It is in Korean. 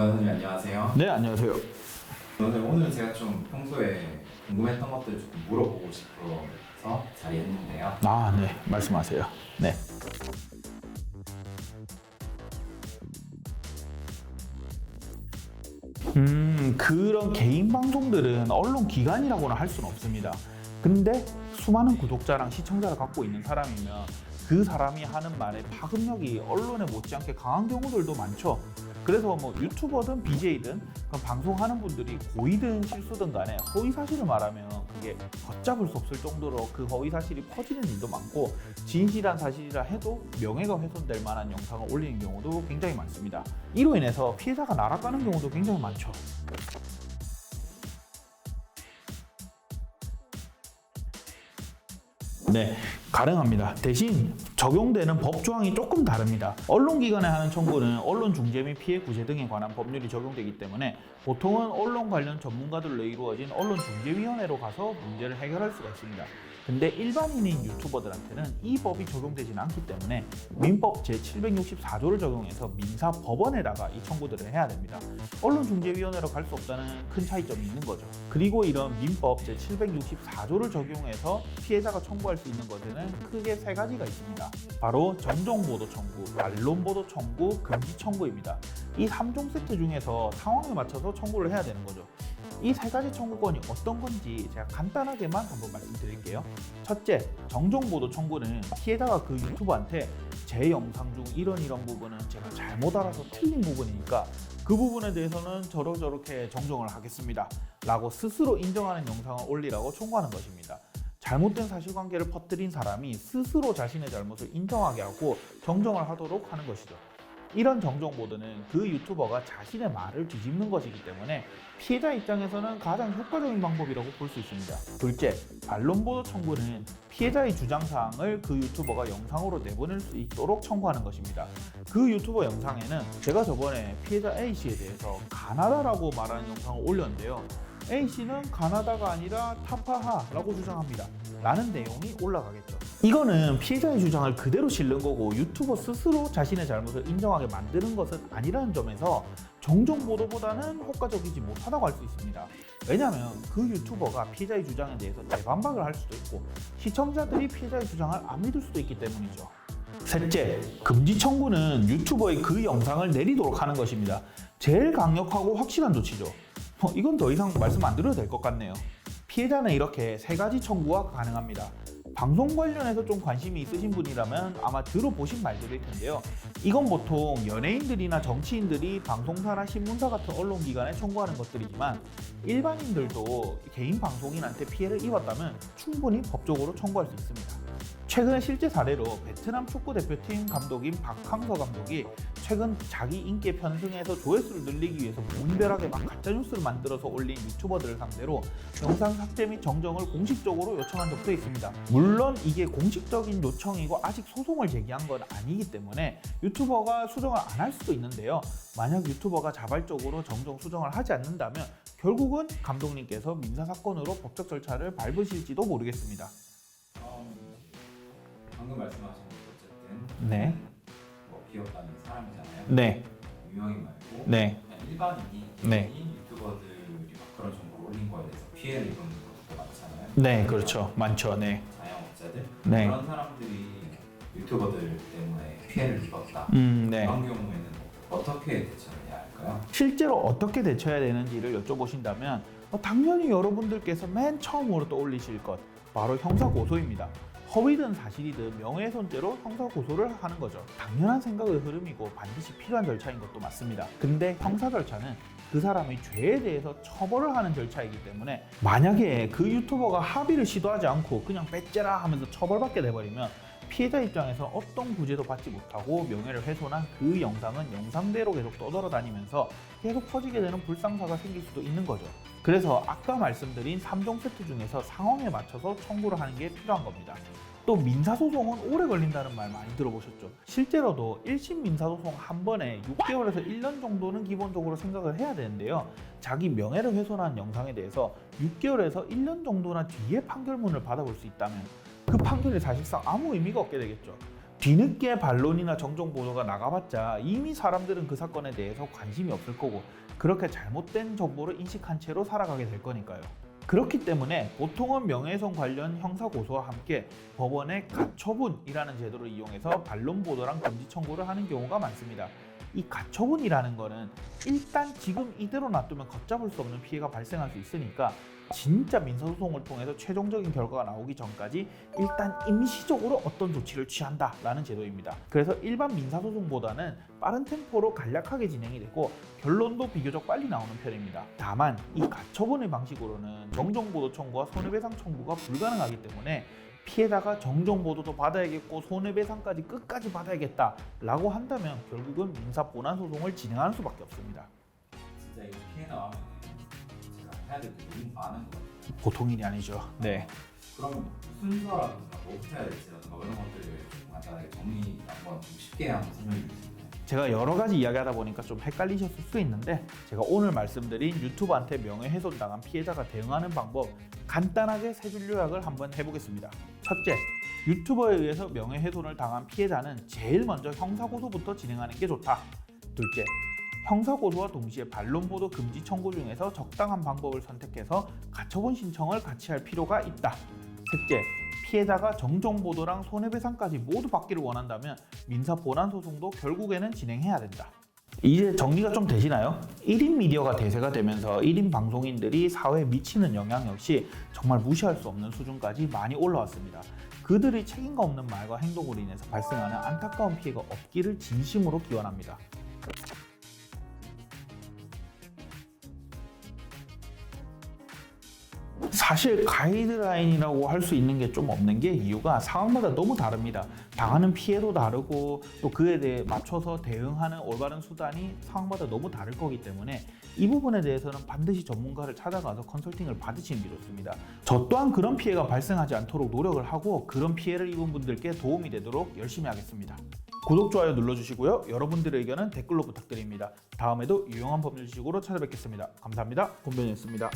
변호사님 안녕하세요. 네, 안녕하세요. 변호사님 오늘 제가 좀 평소에 궁금했던 것들을 조금 물어보고 싶어서 자리했는데요. 아, 네, 말씀하세요. 네. 그런 개인 방송들은 언론 기관이라고는 할 수는 없습니다. 근데 수많은 구독자랑 시청자를 갖고 있는 사람이면 그 사람이 하는 말에 파급력이 언론에 못지않게 강한 경우들도 많죠. 그래서 뭐 유튜버든 BJ든 방송하는 분들이 고의든 실수든 간에 허위 사실을 말하면 그게 걷잡을 수 없을 정도로 그 허위 사실이 퍼지는 일도 많고, 진실한 사실이라 해도 명예가 훼손될 만한 영상을 올리는 경우도 굉장히 많습니다. 이로 인해서 피해자가 날아가는 경우도 굉장히 많죠. 네, 가능합니다. 대신 적용되는 법 조항이 조금 다릅니다. 언론기관에 하는 청구는 언론중재 및 피해 구제 등에 관한 법률이 적용되기 때문에 보통은 언론 관련 전문가들로 이루어진 언론중재위원회로 가서 문제를 해결할 수가 있습니다. 근데 일반인인 유튜버들한테는 이 법이 적용되지는 않기 때문에 민법 제764조를 적용해서 민사법원에다가 이 청구들을 해야 됩니다. 언론중재위원회로 갈 수 없다는 큰 차이점이 있는 거죠. 그리고 이런 민법 제764조를 적용해서 피해자가 청구할 수 있는 것에는 크게 세 가지가 있습니다. 바로 정정보도 청구, 반론보도 청구, 금지 청구입니다. 이 3종 세트 중에서 상황에 맞춰서 청구를 해야 되는 거죠. 이 세 가지 청구권이 어떤 건지 제가 간단하게만 한번 말씀드릴게요. 첫째, 정정보도 청구는 피해자가 그 유튜버한테 제 영상 중 이런 부분은 제가 잘못 알아서 틀린 부분이니까 그 부분에 대해서는 저렇게 정정을 하겠습니다 라고 스스로 인정하는 영상을 올리라고 청구하는 것입니다. 잘못된 사실관계를 퍼뜨린 사람이 스스로 자신의 잘못을 인정하게 하고 정정을 하도록 하는 것이죠. 이런 정정보도는 그 유튜버가 자신의 말을 뒤집는 것이기 때문에 피해자 입장에서는 가장 효과적인 방법이라고 볼 수 있습니다. 둘째, 반론보도 청구는 피해자의 주장사항을 그 유튜버가 영상으로 내보낼 수 있도록 청구하는 것입니다. 그 유튜버 영상에는 제가 저번에 피해자 A씨에 대해서 가나다라고 말하는 영상을 올렸는데요. A씨는 가나다가 아니라 타파하라고 주장합니다 라는 내용이 올라가겠죠. 이거는 피해자의 주장을 그대로 실는 거고 유튜버 스스로 자신의 잘못을 인정하게 만드는 것은 아니라는 점에서 정정보도보다는 효과적이지 못하다고 할 수 있습니다. 왜냐하면 그 유튜버가 피해자의 주장에 대해서 대반박을 할 수도 있고 시청자들이 피해자의 주장을 안 믿을 수도 있기 때문이죠. 셋째, 금지 청구는 유튜버의 그 영상을 내리도록 하는 것입니다. 제일 강력하고 확실한 조치죠. 이건 더 이상 말씀 안 드려도 될 것 같네요. 피해자는 이렇게 세 가지 청구가 가능합니다. 방송 관련해서 좀 관심이 있으신 분이라면 아마 들어보신 말들일 텐데요. 이건 보통 연예인들이나 정치인들이 방송사나 신문사 같은 언론기관에 청구하는 것들이지만 일반인들도 개인 방송인한테 피해를 입었다면 충분히 법적으로 청구할 수 있습니다. 최근에 실제 사례로 베트남 축구대표팀 감독인 박항서 감독이 최근 자기 인기에 편승해서 조회수를 늘리기 위해서 무분별하게 막 가짜뉴스를 만들어서 올린 유튜버들을 상대로 영상 삭제 및 정정을 공식적으로 요청한 적도 있습니다. 물론 이게 공식적인 요청이고 아직 소송을 제기한 건 아니기 때문에 유튜버가 수정을 안 할 수도 있는데요. 만약 유튜버가 자발적으로 정정 수정을 하지 않는다면 결국은 감독님께서 민사사건으로 법적 절차를 밟으실지도 모르겠습니다. 방금 말씀하신 것 어쨌든 네. 뭐 비겁한 사람이잖아요. 네. 유명인 말고 네. 그냥 일반인이 네. 개인 유튜버들이 막 그런 정보를 올린 거에 대해서 피해를 입은 것도 많잖아요. 네, 그렇죠. 많죠. 네. 자영업자들 네. 그런 사람들이 유튜버들 때문에 피해를 입었다. 네. 그런 경우에는 어떻게 대처해야 할까요? 실제로 어떻게 대처해야 되는지를 여쭤보신다면 당연히 여러분들께서 맨 처음으로 떠올리실 것 바로 형사고소입니다. 허위든 사실이든 명예훼손죄로 형사고소를 하는 거죠. 당연한 생각의 흐름이고 반드시 필요한 절차인 것도 맞습니다. 근데 형사 절차는 그 사람의 죄에 대해서 처벌을 하는 절차이기 때문에 만약에 그 유튜버가 합의를 시도하지 않고 그냥 빼째라 하면서 처벌받게 돼버리면 피해자 입장에서 어떤 구제도 받지 못하고 명예를 훼손한 그 영상은 영상대로 계속 떠돌아다니면서 계속 퍼지게 되는 불상사가 생길 수도 있는 거죠. 그래서 아까 말씀드린 3종 세트 중에서 상황에 맞춰서 청구를 하는 게 필요한 겁니다. 또 민사소송은 오래 걸린다는 말 많이 들어보셨죠? 실제로도 1심 민사소송 한 번에 6개월에서 1년 정도는 기본적으로 생각을 해야 되는데요. 자기 명예를 훼손한 영상에 대해서 6개월에서 1년 정도나 뒤에 판결문을 받아볼 수 있다면 그 판결이 사실상 아무 의미가 없게 되겠죠. 뒤늦게 반론이나 정정 보도가 나가봤자 이미 사람들은 그 사건에 대해서 관심이 없을 거고 그렇게 잘못된 정보를 인식한 채로 살아가게 될 거니까요. 그렇기 때문에 보통은 명예훼손 관련 형사 고소와 함께 법원의 가처분이라는 제도를 이용해서 반론 보도랑 금지 청구를 하는 경우가 많습니다. 이 가처분이라는 거는 일단 지금 이대로 놔두면 걷잡을 수 없는 피해가 발생할 수 있으니까 진짜 민사소송을 통해서 최종적인 결과가 나오기 전까지 일단 임시적으로 어떤 조치를 취한다라는 제도입니다. 그래서 일반 민사소송보다는 빠른 템포로 간략하게 진행이 되고 결론도 비교적 빨리 나오는 편입니다. 다만 이 가처분의 방식으로는 정정보도 청구와 손해배상 청구가 불가능하기 때문에 피해자가 정정보도도 받아야겠고 손해배상까지 끝까지 받아야겠다라고 한다면 결국은 민사본안소송을 진행하는 수밖에 없습니다. 진짜 이거 피해 나오면 제가 해야 될 게 너무 많은 것 같아요. 보통 일이 아니죠. 네. 그럼 순서라든가 뭐부터 해야 될지라든가 이런 것들을 좀 간단하게 정리 한번 좀 쉽게 한번 설명해 주세요. 제가 여러 가지 이야기하다 보니까 좀 헷갈리셨을 수 있는데 제가 오늘 말씀드린 유튜브한테 명예훼손 당한 피해자가 대응하는 방법 간단하게 세 줄 요약을 한번 해보겠습니다. 첫째, 유튜버에 의해서 명예훼손을 당한 피해자는 제일 먼저 형사고소부터 진행하는 게 좋다. 둘째, 형사고소와 동시에 반론보도 금지 청구 중에서 적당한 방법을 선택해서 가처분 신청을 같이 할 필요가 있다. 셋째, 피해자가 정정보도랑 손해배상까지 모두 받기를 원한다면 민사본안소송도 결국에는 진행해야 된다. 이제 정리가 좀 되시나요? 1인 미디어가 대세가 되면서 1인 방송인들이 사회에 미치는 영향 역시 정말 무시할 수 없는 수준까지 많이 올라왔습니다. 그들의 책임감 없는 말과 행동으로 인해서 발생하는 안타까운 피해가 없기를 진심으로 기원합니다. 사실 가이드라인이라고 할 수 있는 게 좀 없는 게 이유가 상황마다 너무 다릅니다. 당하는 피해도 다르고 또 그에 대해 맞춰서 대응하는 올바른 수단이 상황마다 너무 다를 거기 때문에 이 부분에 대해서는 반드시 전문가를 찾아가서 컨설팅을 받으시는 게 좋습니다. 저 또한 그런 피해가 발생하지 않도록 노력을 하고 그런 피해를 입은 분들께 도움이 되도록 열심히 하겠습니다. 구독, 좋아요 눌러주시고요. 여러분들의 의견은 댓글로 부탁드립니다. 다음에도 유용한 법률 지식으로 찾아뵙겠습니다. 감사합니다. 권변이었습니다.